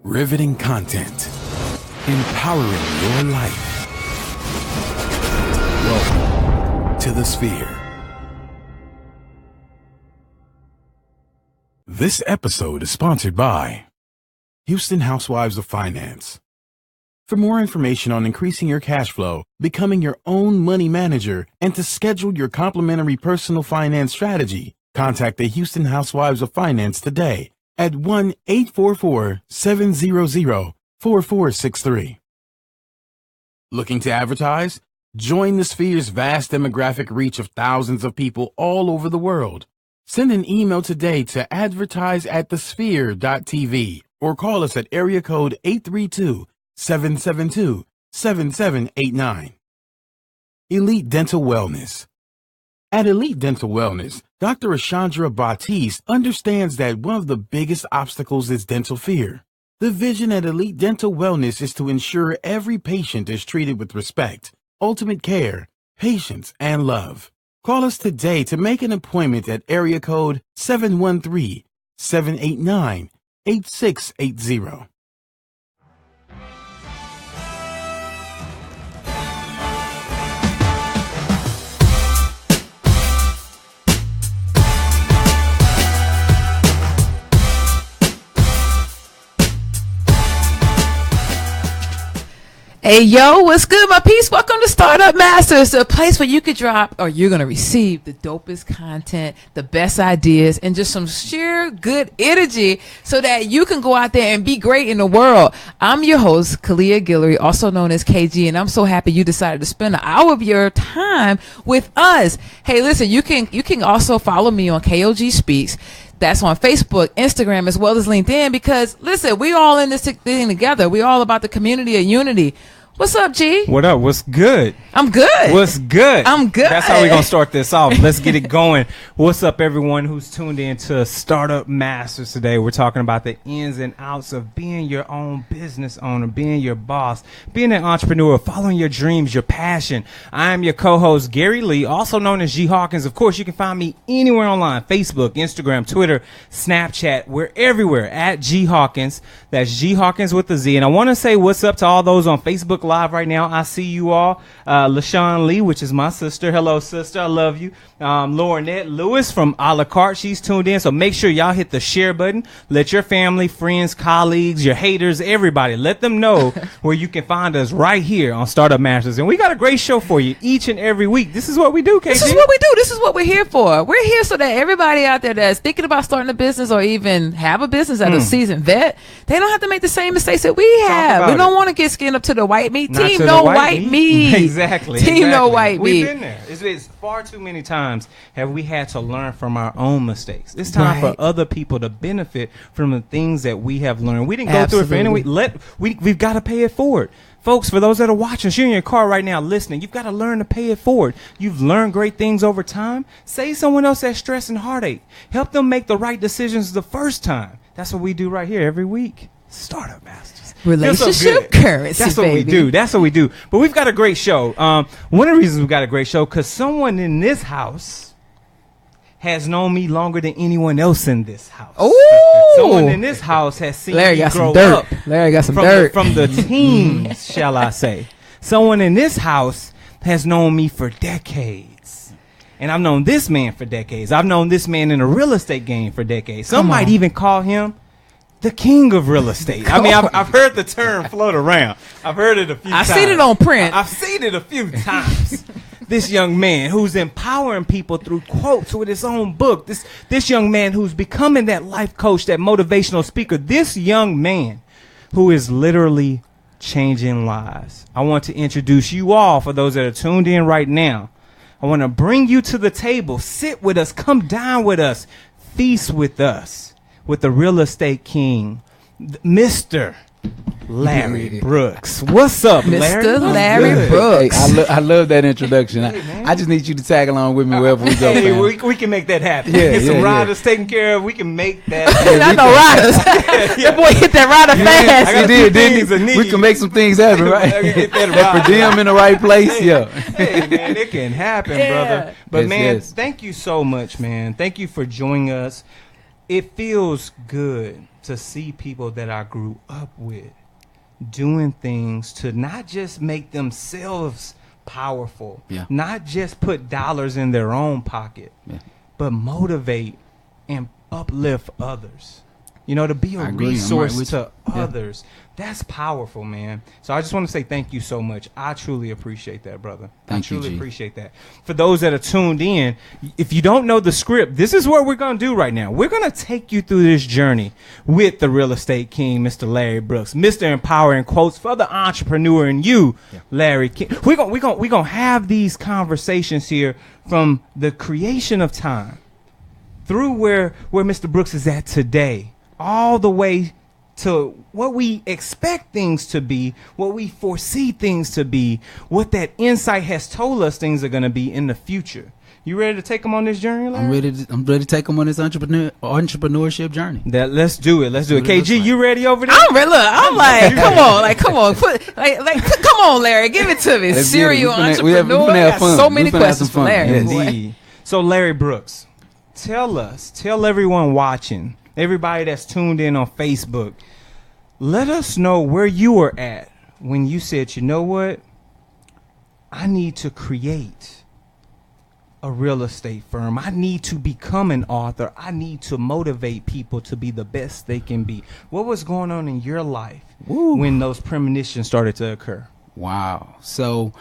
Riveting content. Empowering your life. Welcome to The Sphere. This episode is sponsored by Houston Housewives of Finance. For more information on increasing your cash flow, becoming your own money manager, and to schedule your complimentary personal finance strategy, contact the Houston Housewives of Finance today at 1-844-700-4463. Looking to advertise? Join the Sphere's vast demographic reach of thousands of people all over the world. Send an email today to advertise@thesphere.tv or call us at area code 832-772-7789. Elite Dental Wellness. At Elite Dental Wellness, Dr. Ashandra Batiste understands that one of the biggest obstacles is dental fear. The vision at Elite Dental Wellness is to ensure every patient is treated with respect, ultimate care, patience, and love. Call us today to make an appointment at area code 713-789-8680. Hey, yo, what's good, my peeps? Welcome to Startup Masters, the place where you could drop or you're going to receive the dopest content, the best ideas, and just some sheer good energy so that you can go out there and be great in the world. I'm your host, Khaliah Guillory, also known as KG, and I'm so happy you decided to spend an hour of your time with us. Hey, listen, you can also follow me on KOG Speaks. That's on Facebook, Instagram, as well as LinkedIn, because, listen, we all in this thing together. We all about the community of unity. What's up, G? What up? What's good? I'm good. What's good? I'm good. That's how we're going to start this off. Let's get it going. What's up, everyone who's tuned in to Startup Masters today? We're talking about the ins and outs of being your own business owner, being your boss, being an entrepreneur, following your dreams, your passion. I am your co-host, Garry Lee, also known as G Hawkins. Of course, you can find me anywhere online, Facebook, Instagram, Twitter, Snapchat. We're everywhere at G Hawkins. That's G Hawkins with a Z. And I want to say what's up to all those on Facebook Live right now. I see you all. LaShawn Lee, which is my sister. Hello, sister. I love you. Laurinette Lewis from A La Carte. She's tuned in. So make sure y'all hit the share button. Let your family, friends, colleagues, your haters, everybody, let them know where you can find us right here on Startup Masters. And we got a great show for you each and every week. This is what we do, KG. This is what we do. This is what we're here for. We're here so that everybody out there that's thinking about starting a business or even have a business as a seasoned vet, they don't have to make the same mistakes that we have. We don't want to get skinned up to the white meat. Not Team no white meat. Exactly. Team no white meat. We've been there. It's far too many times have we had to learn from our own mistakes. It's time for other people to benefit from the things that we have learned. We didn't go through it for anyway. We've got to pay it forward. Folks, for those that are watching, you're in your car right now listening, you've got to learn to pay it forward. You've learned great things over time. Save someone else that stress and heartache. Help them make the right decisions the first time. That's what we do right here every week. Startup Masters. Relationship currency. That's what we do. That's what we do. But we've got a great show. One of the reasons we've got a great show, because someone in this house has known me longer than anyone else in this house. Oh, someone in this house has seen Larry me got grow some dirt. up. Larry got some from dirt from the teens, shall I say? Someone in this house has known me for decades. And I've known this man for decades. I've known this man in the real estate game for decades. Some might even call him the king of real estate. I mean, I've heard the term float around. I've heard it a few times. I've seen it on print. I've seen it a few times. This young man who's empowering people through quotes with his own book. This young man who's becoming that life coach, that motivational speaker. This young man who is literally changing lives. I want to introduce you all, for those that are tuned in right now. I want to bring you to the table. Sit with us. Come dine with us. Feast with us. With the real estate king, Mr. Larry Brooks. What's up, Larry? Mr. Larry Brooks. Hey, I love that introduction. I just need you to tag along with me wherever we go. Hey, we can make that happen. Get some riders taken care of. We can make that. I know riders. That boy hit that rider fast. He did, didn't he? We can make some things happen, right? Get that per diem in the right place. Yeah. Hey, man, it can happen, brother. But, man, thank you so much, man. Thank you for joining us. it feels good to see people that I grew up with doing things to not just make themselves powerful, not just put dollars in their own pocket, but motivate and uplift others. You know, to be a resource to others. That's powerful, man. So I just want to say thank you so much. I truly appreciate that, brother. I truly appreciate that. For those that are tuned in, if you don't know the script, this is what we're going to do right now. We're going to take you through this journey with the real estate king, Mr. Larry Brooks, Mr. Empowering Quotes for the entrepreneur and you, Larry King. We're going to have these conversations here from the creation of time through where Mr. Brooks is at today, all the way to what we expect things to be, what we foresee things to be, what that insight has told us things are going to be in the future. You ready to take them on this journey, Larry? I'm ready to take them on this entrepreneurship journey. Let's do it. KG, you ready over there? I'm ready. Look, I'm like, come on. Come on, Larry, give it to me. Serial entrepreneur. I got so many questions for Larry. Indeed. So, Larry Brooks, tell everyone watching, everybody that's tuned in on Facebook, let us know where you were at when you said, you know what? I need to create a real estate firm. I need to become an author. I need to motivate people to be the best they can be. What was going on in your life when those premonitions started to occur? Wow. So,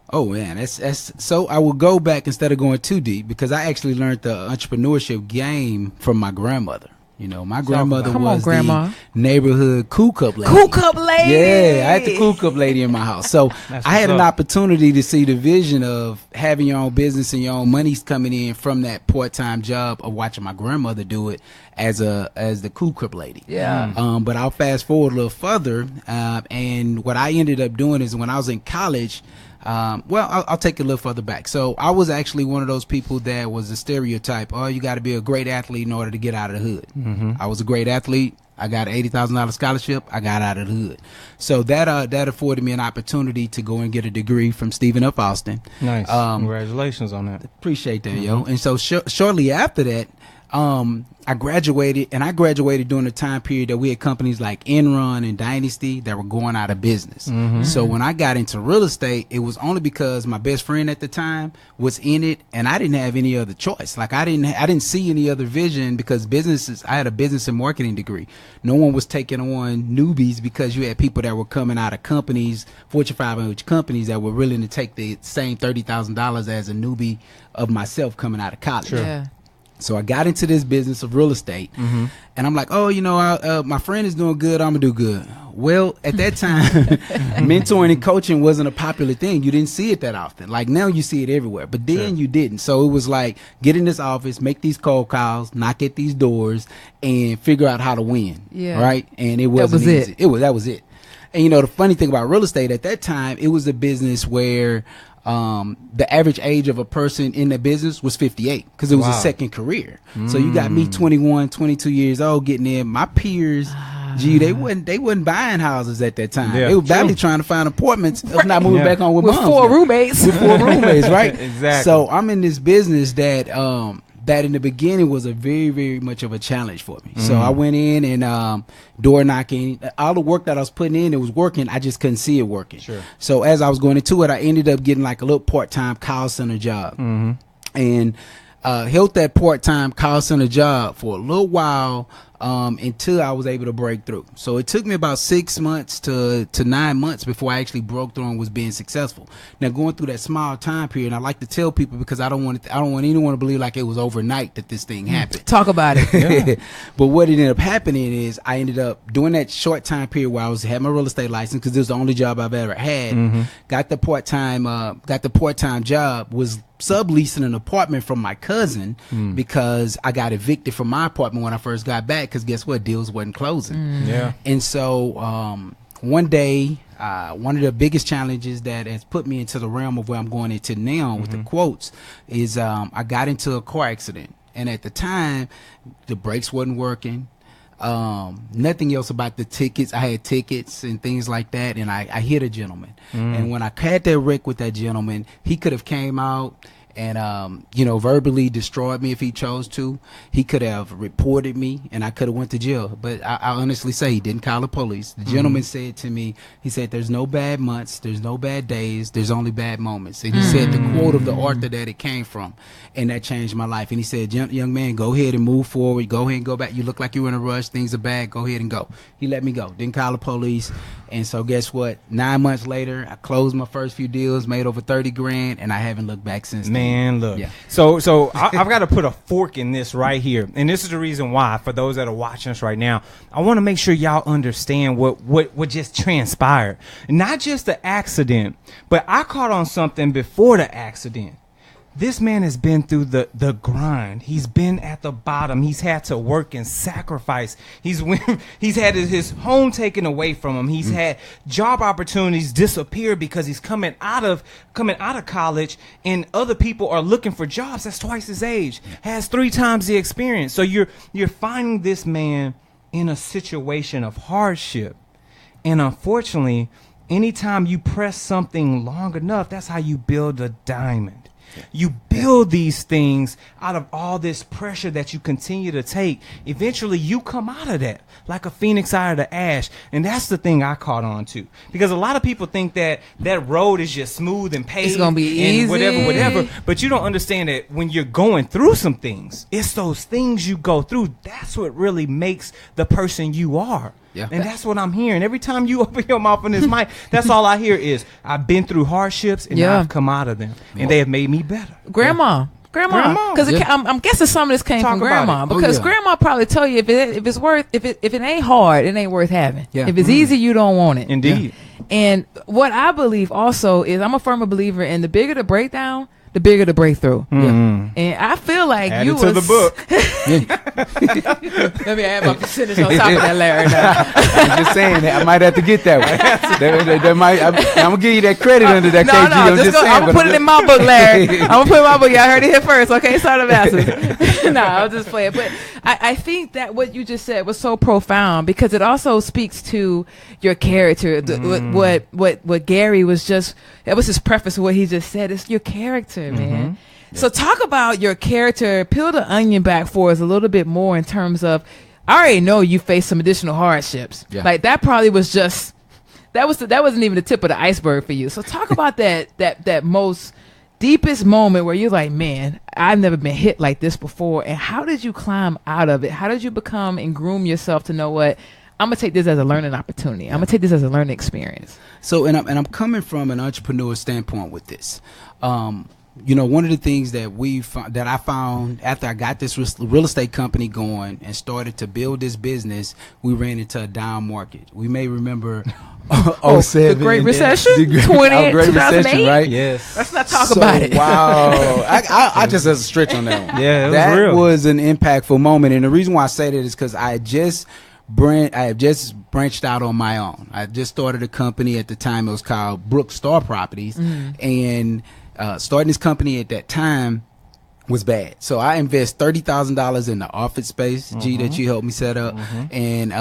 oh man, that's so I will go back instead of going too deep, because I actually learned the entrepreneurship game from my grandmother. You know, my grandmother was the neighborhood cool cup lady. Cool cup lady. Yeah, I had the cool cup lady in my house. So I had an opportunity to see the vision of having your own business and your own money's coming in from that part-time job of watching my grandmother do it as the cool cup lady. Yeah. But I'll fast forward a little further, and what I ended up doing is when I was in college. I'll take it a little further back. So I was actually one of those people that was a stereotype. Oh, you got to be a great athlete in order to get out of the hood. Mm-hmm. I was a great athlete. I got an $80,000 scholarship. I got out of the hood. So that afforded me an opportunity to go and get a degree from Stephen F. Austin. Nice. Congratulations on that. Appreciate that, yo. And so shortly after that, I graduated, and I graduated during the time period that we had companies like Enron and Dynasty that were going out of business. Mm-hmm. So when I got into real estate, it was only because my best friend at the time was in it, and I didn't have any other choice. Like I didn't see any other vision, because I had a business and marketing degree. No one was taking on newbies, because you had people that were coming out of companies, Fortune 500 companies, that were willing to take the same $30,000 as a newbie of myself coming out of college. Sure. Yeah. So I got into this business of real estate, and I'm like, oh, my friend is doing good, I'm gonna do good. Well, at that time, mentoring and coaching wasn't a popular thing. You didn't see it that often. Like now you see it everywhere, but then you didn't. So it was like, get in this office, make these cold calls, knock at these doors, and figure out how to win. Yeah. Right. And it wasn't easy. That was it. And the funny thing about real estate at that time, it was a business where the average age of a person in the business was 58, because it was a second career. So you got me 21, 22 years old getting in. My peers, they wasn't buying houses at that time. They were badly trying to find apartments, if not moving back home with moms. Four roommates. With 4 roommates, right? Exactly. So I'm in this business that in the beginning was a very, very much of a challenge for me. So I went in and door knocking. All the work that I was putting in, it was working. I just couldn't see it working. Sure. So as I was going into it, I ended up getting like a little part-time call center job. And held that part-time call center job for a little while until I was able to break through. So it took me about 6 months to 9 months before I actually broke through and was being successful. Now, going through that small time period, I like to tell people, because I don't want anyone to believe like it was overnight that this thing happened. Talk about it. But what ended up happening is I ended up doing that short time period where I had my real estate license, because it was the only job I've ever had. Got the part-time job, was subleasing an apartment from my cousin because I got evicted from my apartment when I first got back, because guess what, deals wasn't closing. And so one day, one of the biggest challenges that has put me into the realm of where I'm going into now with the quotes is I got into a car accident, and at the time the brakes wasn't working. Nothing else about the tickets. I had tickets and things like that, and I hit a gentleman. And when I had that wreck with that gentleman, he could have came out and verbally destroyed me if he chose to. He could have reported me, and I could have went to jail. But I honestly say he didn't call the police. The gentleman said to me, he said, "There's no bad months, there's no bad days, there's only bad moments." And he said the quote of the author that it came from, and that changed my life. And he said, "Young man, go ahead and move forward. Go ahead and go back. You look like you're in a rush. Things are bad. Go ahead and go." He let me go. Didn't call the police. And so guess what? 9 months later, I closed my first few deals, made over 30 grand, and I haven't looked back since then. Man, look. Yeah. So I've got to put a fork in this right here. And this is the reason why, for those that are watching us right now, I want to make sure y'all understand what just transpired. Not just the accident, but I caught on something before the accident. This man has been through the grind. He's been at the bottom. He's had to work and sacrifice. He's had his home taken away from him. He's had job opportunities disappear because he's coming out of college, and other people are looking for jobs that's twice his age, has 3 times the experience. So you're finding this man in a situation of hardship, and unfortunately, anytime you press something long enough, that's how you build a diamond. You build these things out of all this pressure that you continue to take. Eventually, you come out of that like a phoenix out of the ash. And that's the thing I caught on to. Because a lot of people think that road is just smooth and paved. It's going to be easy. And whatever. But you don't understand that when you're going through some things, it's those things you go through. That's what really makes the person you are. Yeah. And that's what I'm hearing. Every time you open your mouth on this mic, that's all I hear is, I've been through hardships and I've come out of them. And they have made me better. Grandma. Because I'm guessing some of this came from Grandma. Because Grandma probably tell you if it ain't hard, it ain't worth having. Yeah. If it's easy, you don't want it. Indeed. Yeah. And what I believe also is, I'm a firm believer in the bigger the breakdown, the bigger the breakthrough. And I feel like add it to the book. Let me add my percentage on top of that, Larry. I'm just saying that I might have to get that one. I'm gonna give you that credit under that. KG. I'm gonna put it in my book, Larry. I'm gonna put it in my book. Y'all heard it here first, okay? Start of Masters. No, I'll just play it. But I think that what you just said was so profound, because it also speaks to your character. What Garry was just, that was his preface of what he just said. It's your character, man. So talk about your character. Peel the onion back for us a little bit more in terms of, I already know you faced some additional hardships. Yeah. Like that probably was just, that wasn't even the tip of the iceberg for you. So talk about that most deepest moment where you're like, man, I've never been hit like this before. And how did you climb out of it? How did you become and groom yourself to know what, I'm gonna take this as a learning opportunity. I'm gonna take this as a learning experience. So, and I'm coming from an entrepreneur standpoint with this. One of the things that I found after I got this real estate company going and started to build this business, we ran into a down market. We may remember 07. The Great Recession? Great Recession, right? Yes. Let's not talk about it. Wow. I just had a stretch on that one. Yeah, that real. was an impactful moment. And the reason why I say that is because I have just branched out on my own. I just started a company at the time. It was called Brook Star Properties. And starting this company at that time was bad. So I invest $30,000 in the office space, that you helped me set up. And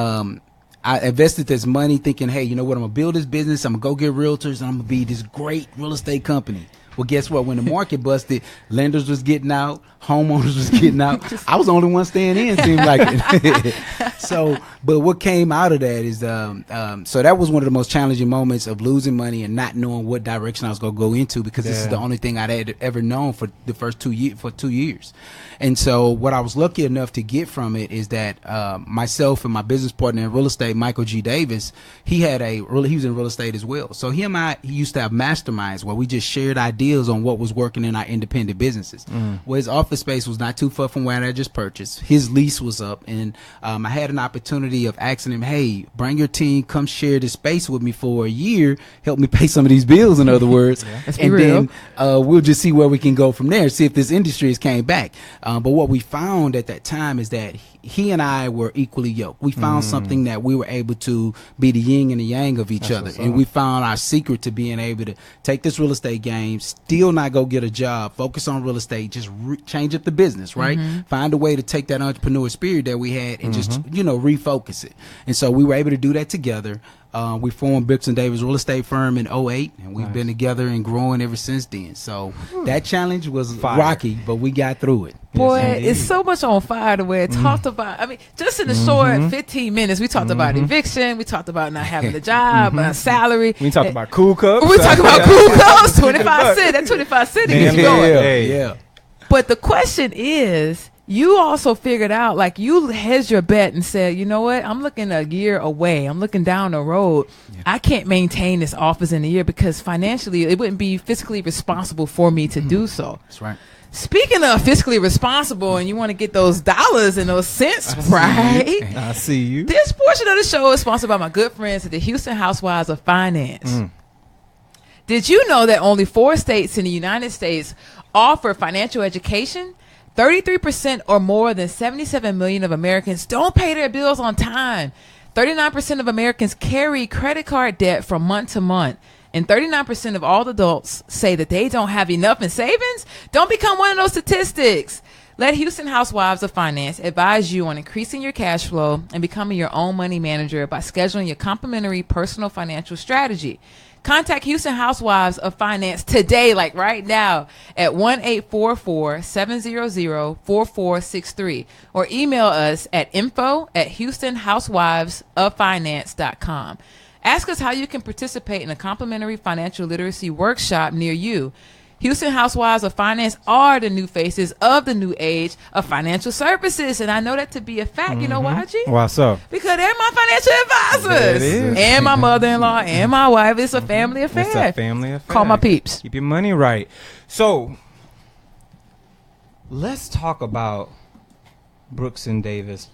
I invested this money thinking, hey, you know what? I'm going to build this business. I'm going to go get realtors, and I'm going to be this great real estate company. Well, guess what? When the market busted, lenders was getting out, homeowners was getting out. I was the only one staying in, seemed like it. So, but what came out of that is, so that was one of the most challenging moments of losing money and not knowing what direction I was going to go into, because this is the only thing I'd had ever known for the first 2 years. And so what I was lucky enough to get from it is that myself and my business partner in real estate, Michael G. Davis, he was in real estate as well. So he used to have masterminds where we just shared ideas on what was working in our independent businesses. Well, his office space was not too far from where I just purchased. His lease was up, and I had an opportunity of asking him, hey, bring your team, come share this space with me for a year, help me pay some of these bills, in other words. And then we'll just see where we can go from there, see if this industry has came back. But what we found at that time is that he and I were equally yoked. We found something that we were able to be the yin and the yang of each other. And we found our secret to being able to take this real estate game, still not go get a job, focus on real estate, just change up the business, right? Find a way to take that entrepreneur spirit that we had and just, refocus it. And so we were able to do that together. We formed Brooks and Davis Real Estate Firm in '08, and we've been together and growing ever since then. So that challenge was rocky, but we got through it. Boy, Yes, it's so much on fire the way it talked about. I mean, just in the short 15 minutes, we talked about eviction. We talked about not having a job, salary. We talked about cool cups. We talked about cool cups, 25 cents. That 25 cents gets you going. Yeah. But the question is, you also figured out, like, you hedged your bet and said, you know what, I'm looking a year away. I'm looking down the road. Yeah. I can't maintain this office in a year because financially it wouldn't be fiscally responsible for me to do so. That's right. Speaking of fiscally responsible, and you want to get those dollars and those cents right. I see you. This portion of the show is sponsored by my good friends at the Houston Housewives of Finance. Did you know that only 4 states in the United States offer financial education? 33% or more than 77 million of Americans don't pay their bills on time. 39% of Americans carry credit card debt from month to month. And 39% of all adults say that they don't have enough in savings. Don't become one of those statistics. Let Houston Housewives of Finance advise you on increasing your cash flow and becoming your own money manager by scheduling your complimentary personal financial strategy. Contact Houston Housewives of Finance today, like right now, at 1-844-700-4463 or email us at info@houstonhousewivesoffinance.com. Ask us how you can participate in a complimentary financial literacy workshop near you. Houston Housewives of Finance are the new faces of the new age of financial services. And I know that to be a fact. You know why, G? Why so? Because they're my financial advisors. It is. And my mother-in-law and my wife. It's a family affair. It's a family affair. Call my peeps. Keep your money right. So let's talk about Brooks and Davis.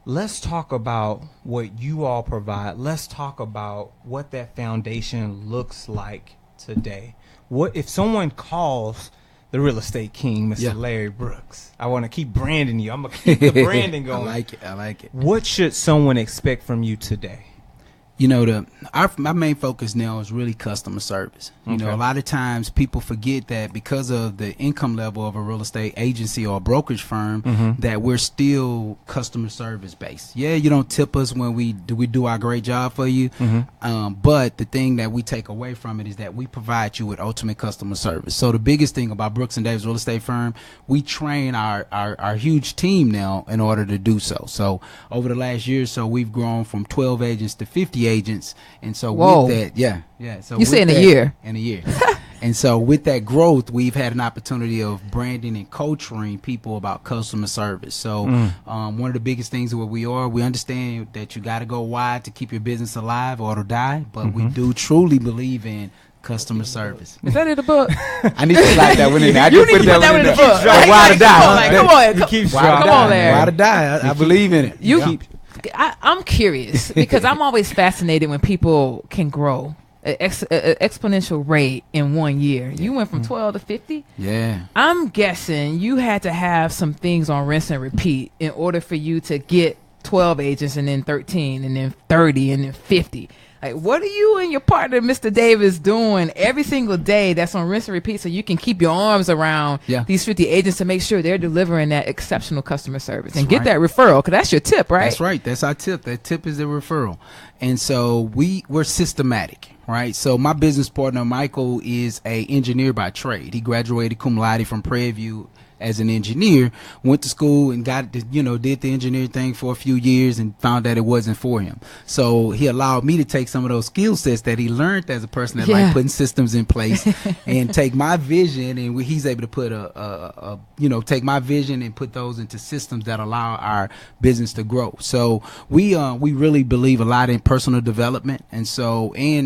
Let's talk about what you all provide. Let's talk about what that foundation looks like today. What if someone calls the real estate king, Mr. Larry Brooks? I want to keep branding you. I'm going to keep the branding going. I like it. What should someone expect from you today? You know, my main focus now is really customer service. You know, a lot of times people forget that because of the income level of a real estate agency or a brokerage firm, that we're still customer service based. Yeah, you don't tip us when we do our great job for you, but the thing that we take away from it is that we provide you with ultimate customer service. So the biggest thing about Brooks and Davis Real Estate Firm, we train our huge team now in order to do so. So over the last year or so, we've grown from 12 agents to 50 agents, and so with that, so you say in a year, and so with that growth, we've had an opportunity of branding and coaching people about customer service. So one of the biggest things where we understand that you got to go wide to keep your business alive or it'll die, but we do truly believe in customer service. Is that in the book? I need to slide that one in there. You need to put that one in the book. Why to die? Come on, Larry. Why to die? I believe in it. I'm curious because I'm always fascinated when people can grow an exponential rate in 1 year. You went from 12 to 50. Yeah. I'm guessing you had to have some things on rinse and repeat in order for you to get 12 agents and then 13 and then 30 and then 50. Like, what are you and your partner, Mr. Davis, doing every single day that's on rinse and repeat so you can keep your arms around these 50 agents to make sure they're delivering that exceptional customer service and get that referral? Because that's your tip, right? That's right. That's our tip. That tip is the referral. And so we're systematic, right? So my business partner, Michael, is an engineer by trade. He graduated cum laude from Prairie View as an engineer, went to school and did the engineering thing for a few years and found that it wasn't for him. So he allowed me to take some of those skill sets that he learned as a person that like putting systems in place and take my vision, and he's able to put take my vision and put those into systems that allow our business to grow. So we really believe a lot in personal development, and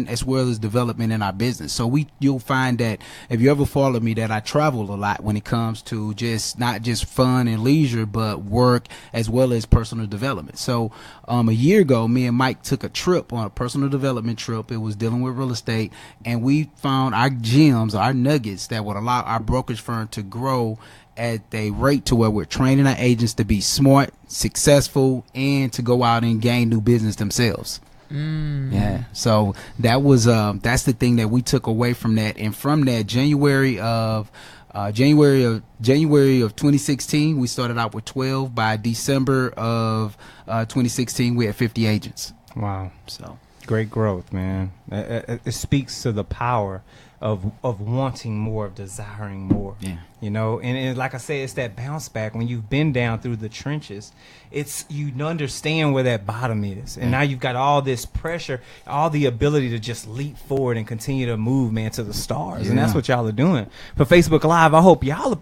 as well as development in our business. So you'll find that if you ever follow me, that I travel a lot when it comes to not just fun and leisure, but work as well as personal development. So a year ago, me and Mike took a trip on a personal development trip. It was dealing with real estate, and we found our gems, our nuggets that would allow our brokerage firm to grow at a rate to where we're training our agents to be smart, successful, and to go out and gain new business themselves. Yeah. So that was that's the thing that we took away from that. And from that, January of 2016, we started out with 12. By December of 2016, we had 50 agents. Wow. So Great growth, man. It speaks to the power of wanting more, of desiring more. Yeah. You know, and like I said, it's that bounce back when you've been down through the trenches. It's you understand where that bottom is, and now you've got all this pressure, all the ability to just leap forward and continue to move, man, to the stars, and that's what y'all are doing for Facebook Live. I hope y'all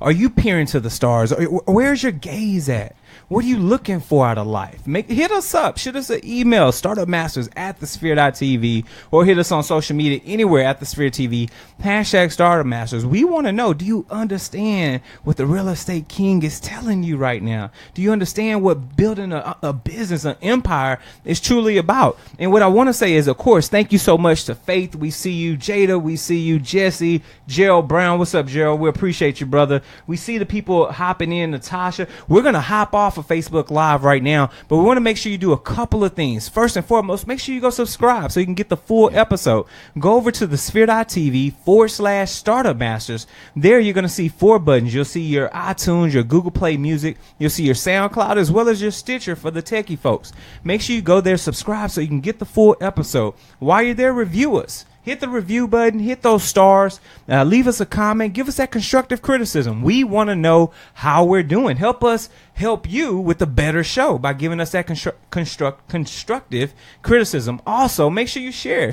are you peering to the stars? Where's your gaze at? What are you looking for out of life? Hit us up. Shoot us an email, startupmasters@thesphere.tv, or hit us on social media anywhere at the Sphere TV, #StartupMasters. We want to know, do you understand what the real estate king is telling you right now? Do you understand what building a business, an empire is truly about? And what I want to say is, of course, thank you so much to Faith. We see you. Jada, we see you. Jesse, Gerald Brown. What's up, Gerald? We appreciate you, brother. We see the people hopping in. Natasha. We're going to hop off of Facebook Live right now, but we want to make sure you do a couple of things. First and foremost, make sure you go subscribe so you can get the full episode. Go over to the sphere.tv /Startup Masters. There you're going to see 4 buttons. You'll see your iTunes, your Google Play Music, you'll see your SoundCloud, as well as your Stitcher for the techie folks. Make sure you go there, subscribe so you can get the full episode. While you're there, review us. Hit the review button, hit those stars, leave us a comment, give us that constructive criticism. We want to know how we're doing. Help us help you with a better show by giving us that constructive criticism. Also, make sure you share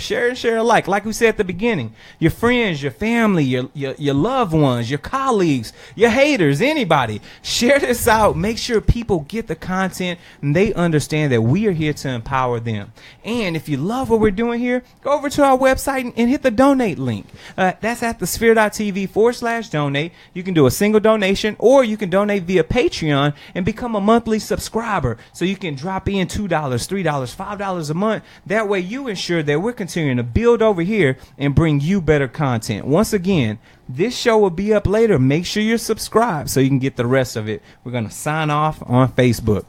alike. Like we said at the beginning, your friends, your family, your loved ones, your colleagues, your haters, anybody. Share this out. Make sure people get the content and they understand that we are here to empower them. And if you love what we're doing here, go over to our website and hit the donate link. That's at the sphere.tv /donate. You can do a single donation, or you can donate via Patreon and become a monthly subscriber. So you can drop in $2, $3, $5 a month. That way you ensure that we're continuing to build over here and bring you better content. Once again, this show will be up later. Make sure you're subscribed so you can get the rest of it. We're going to sign off on Facebook.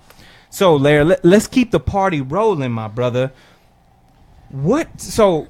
So, Larry, let's keep the party rolling, my brother. So